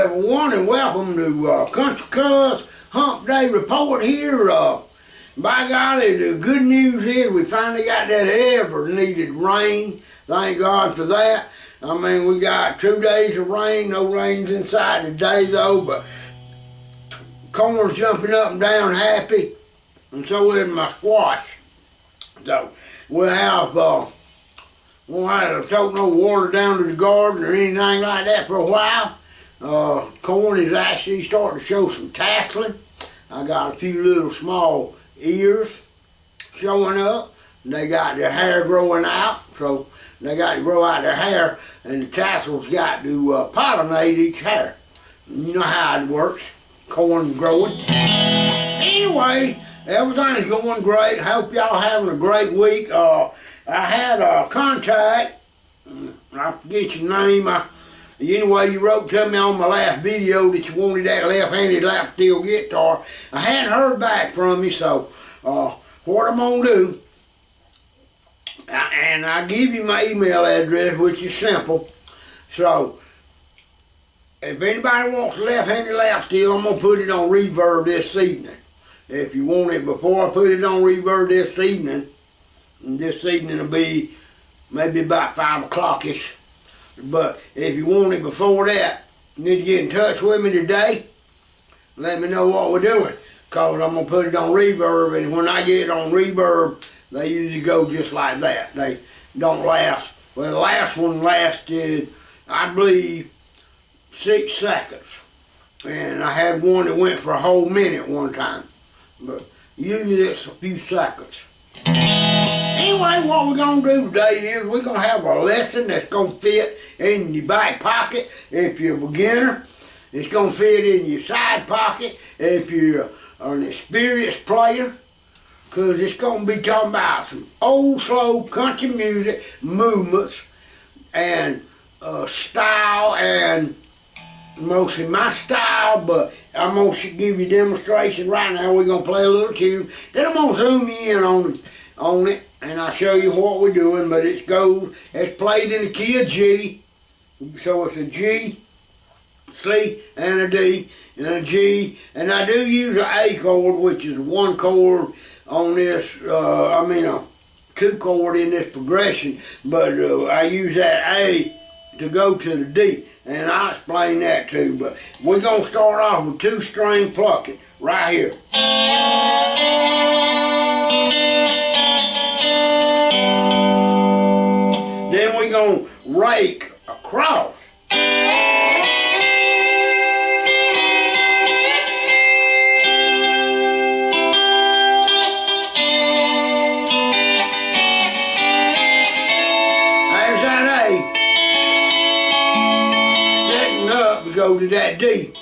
everyone, and welcome to Country Cuz Hump Day Report here. By golly, the good news is we finally got that ever needed rain. Thank God for that. I mean, we got 2 days of rain. No rain's inside today though, but corn's jumping up and down happy, and so is my squash. So we'll have won't have to tote no water down to the garden or anything like that for a while. Corn is actually starting to show some tasseling. I got a few little small ears showing up. They got their hair growing out, so they got to grow out their hair, and the tassels got to pollinate each hair. You know how it works, corn growing. Anyway, everything's going great. Hope y'all having a great week. I had a contact, I forget your name. Anyway, you wrote to me on my last video that you wanted that left-handed lap steel guitar. I hadn't heard back from you, so what I'm going to do, and I'll give you my email address, which is simple. So, if anybody wants a left-handed lap steel, I'm going to put it on reverb this evening. If you want it before I put it on reverb this evening will be maybe about 5 o'clock-ish. But if you want it before that, you need to get in touch with me today. Let me know what we're doing, because I'm going to put it on reverb, and when I get it on reverb, they usually go just like that. They don't last. Well, the last one lasted, I believe, 6 seconds. And I had one that went for a whole minute one time. But usually it's a few seconds. Anyway, what we're going to do today is we're going to have a lesson that's going to fit in your back pocket if you're a beginner. It's going to fit in your side pocket if you're an experienced player, because it's going to be talking about some old slow country music movements and style, and mostly my style, but I'm going to give you a demonstration right now. We're going to play a little tune, then I'm going to zoom you in on it, and I'll show you what we're doing. But it's played in the key of G, so it's a G, C, and a D, and a G, and I do use an A chord, which is 1 chord on this, a 2 chord in this progression, but I use that A to go to the D, and I'll explain that too. But we're going to start off with 2-string plucking right here. Then we're going to rake across. There's that A. Setting up to go to that D.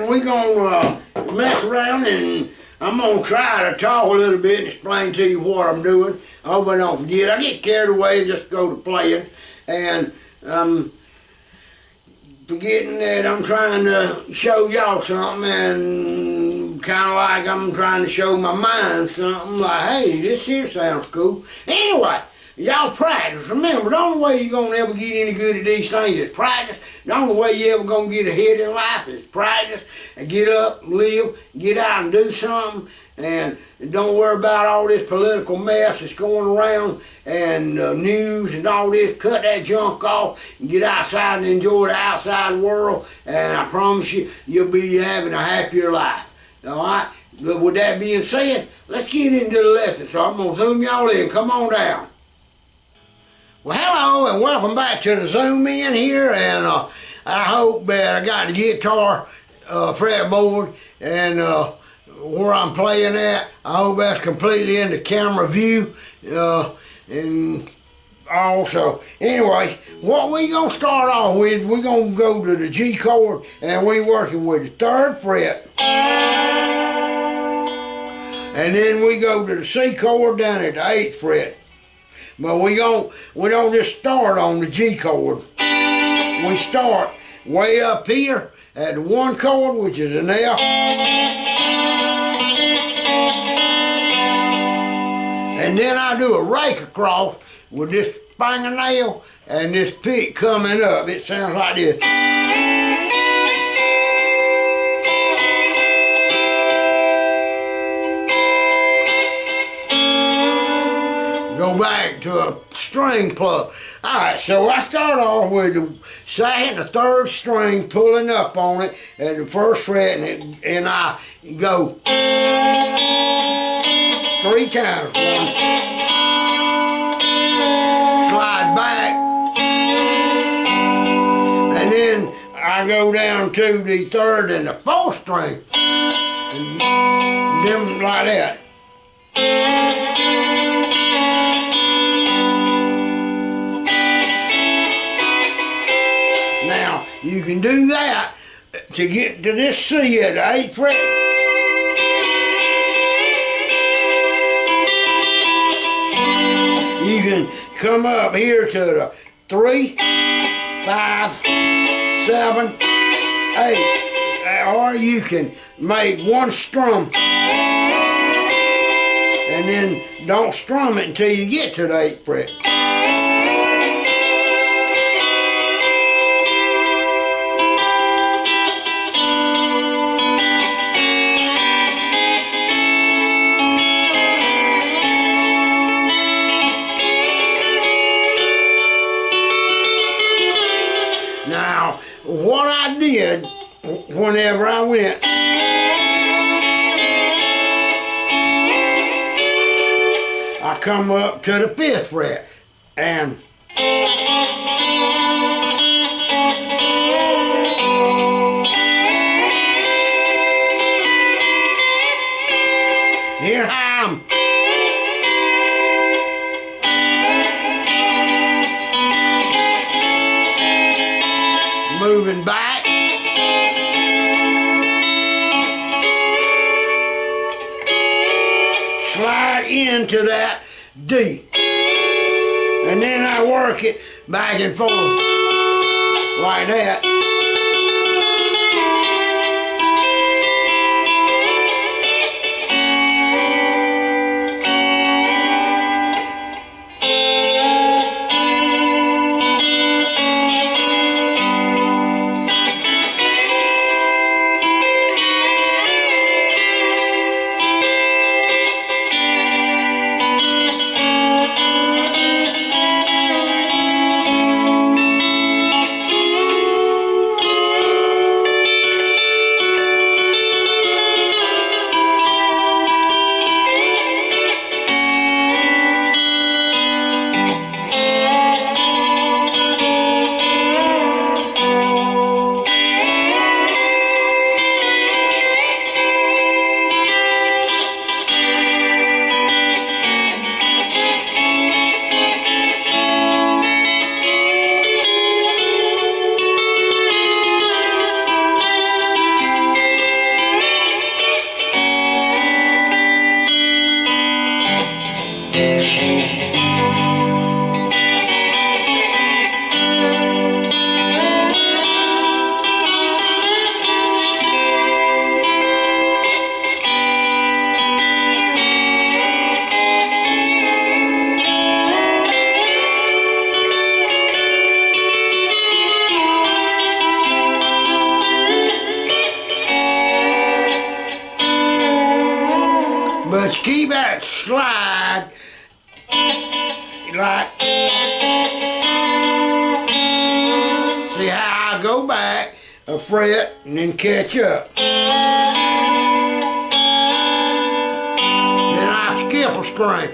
We're going to mess around, and I'm going to try to talk a little bit and explain to you what I'm doing. I hope I don't forget. I get carried away and just go to playing, and forgetting that I'm trying to show y'all something, and kind of like I'm trying to show my mind something, like, hey, this here sounds cool. Anyway, y'all practice. Remember, the only way you're going to ever get any good at these things is practice. The only way you're ever going to get ahead in life is practice and get up, live, get out and do something. And don't worry about all this political mess that's going around and news and all this. Cut that junk off and get outside and enjoy the outside world. And I promise you, you'll be having a happier life. All right? But with that being said, let's get into the lesson. So I'm going to zoom y'all in. Come on down. Well, hello and welcome back to the Zoom In here. And I hope that I got the guitar fretboard and where I'm playing at. I hope that's completely in the camera view. And also, anyway, what we gonna start off with, we're gonna go to the G chord, and we working with the 3rd fret. And then we go to the C chord down at the 8th fret. But we don't just start on the G chord. We start way up here at the 1 chord, which is an F. And then I do a rake across with this fingernail and this pick coming up. It sounds like this. Go back to a string pluck. Alright, so I start off with the 2nd and the 3rd string pulling up on it at the 1st fret, and I go 3 times. 1, slide back, and then I go down to the 3rd and the 4th string, and them like that. Now, you can do that to get to this C at the 8th fret. You can come up here to the 3, 5, 7, 8, or you can make 1 strum and then don't strum it until you get to the 8th fret. Now, what I did whenever I went, I come up to the 5th fret and here I'm moving back, slide into that D, and then I work it back and forth like that. keep that slide like, see how I go back, a fret, and then catch up. Then I skip a string.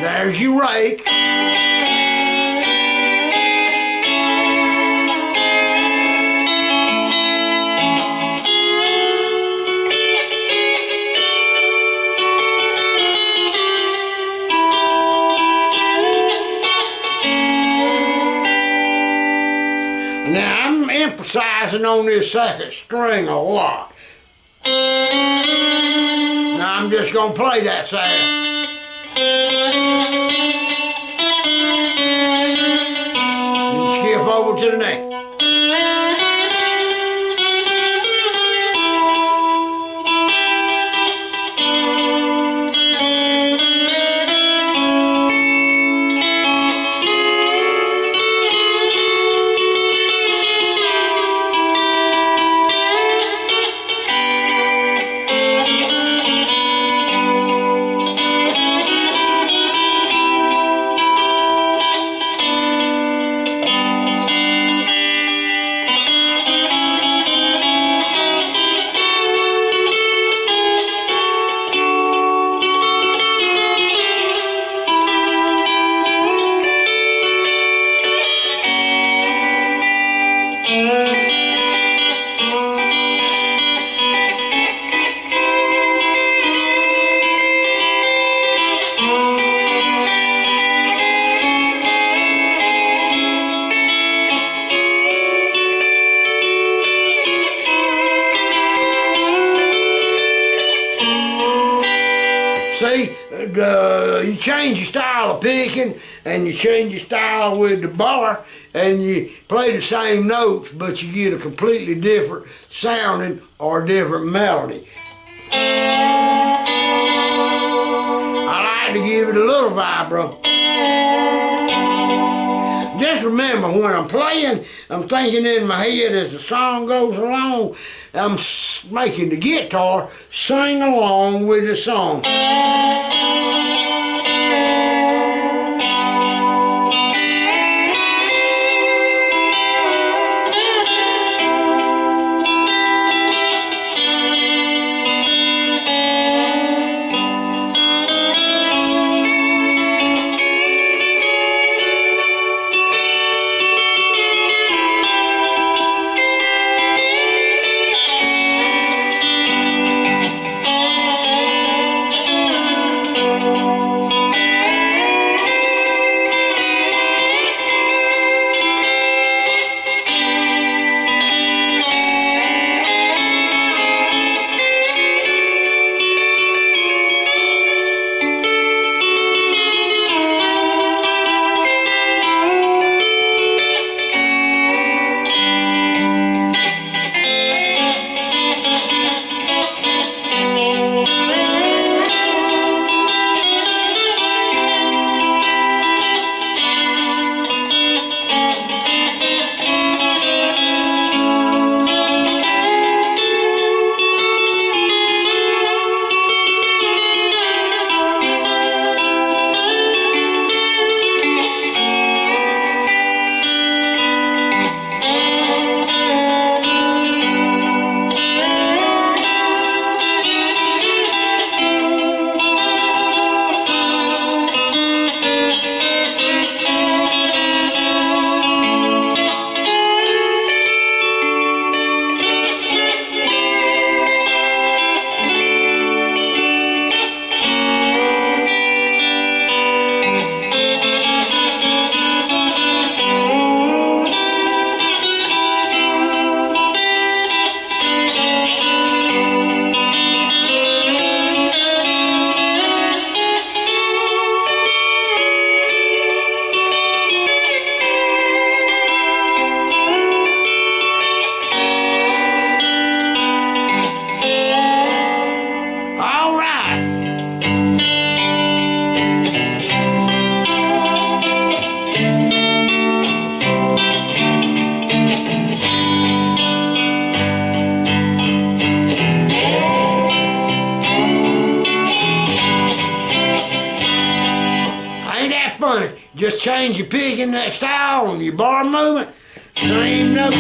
There's your rake. Now I'm emphasizing on this second string a lot. Now I'm just gonna play that second. And skip over to the next. See, you change your style of picking, and you change your style with the bar, and you play the same notes, but you get a completely different sounding or different melody. I like to give it a little vibro. Just remember, when I'm playing, I'm thinking in my head as the song goes along, I'm making the guitar sing along with the song. funny. Just change your picking style and your bar movement. Same notes.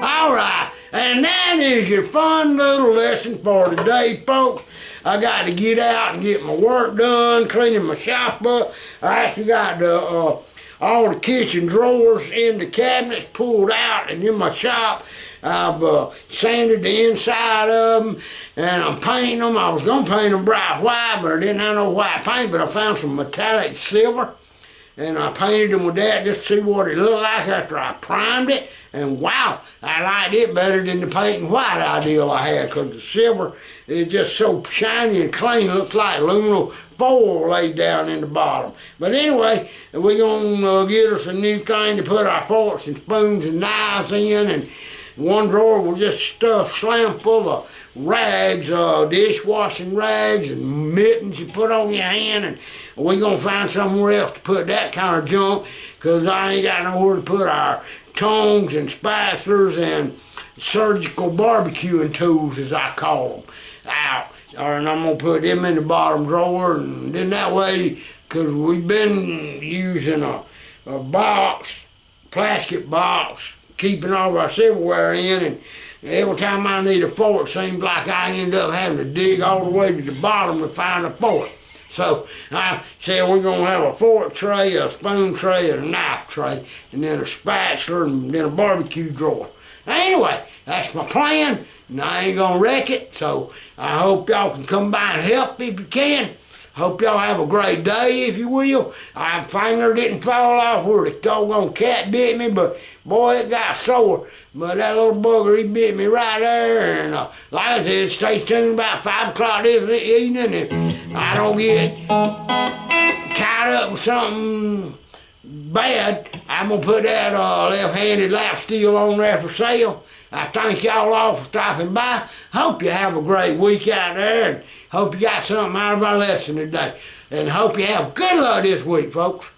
Alright, and that is your fun little lesson for today, folks. I got to get out and get my work done, cleaning my shop up. I actually got the, all the kitchen drawers in the cabinets pulled out and in my shop. I've sanded the inside of them and I'm painting them. I was going to paint them bright white, but I didn't have no white paint, but I found some metallic silver. And I painted them with that just to see what it looked like after I primed it. And wow, I liked it better than the paint and white idea I had, because the silver is just so shiny and clean. It looks like aluminum foil laid down in the bottom. But anyway, we're going to get us a new thing to put our forks and spoons and knives in. And one drawer will just stuff slam full of rags, dishwashing rags and mittens you put on your hand, and we're going to find somewhere else to put that kind of junk, because I ain't got nowhere to put our tongs and spatulas and surgical barbecuing tools, as I call them, out. And I'm going to put them in the bottom drawer, and then that way, because we've been using a box, plastic box, keeping all of our silverware in, and every time I need a fork, it seems like I end up having to dig all the way to the bottom to find a fork. So I said we're going to have a fork tray, a spoon tray, and a knife tray, and then a spatula, and then a barbecue drawer. Anyway, that's my plan, and I ain't going to wreck it, so I hope y'all can come by and help if you can. Hope y'all have a great day, if you will. My finger didn't fall off where the doggone cat bit me, but boy, it got sore. But that little bugger, he bit me right there. And like I said, stay tuned about 5 o'clock this evening. If I don't get tied up with something bad, I'm going to put that left-handed lap steel on there for sale. I thank y'all all for stopping by. Hope you have a great week out there, and hope you got something out of our lesson today. And hope you have good luck this week, folks.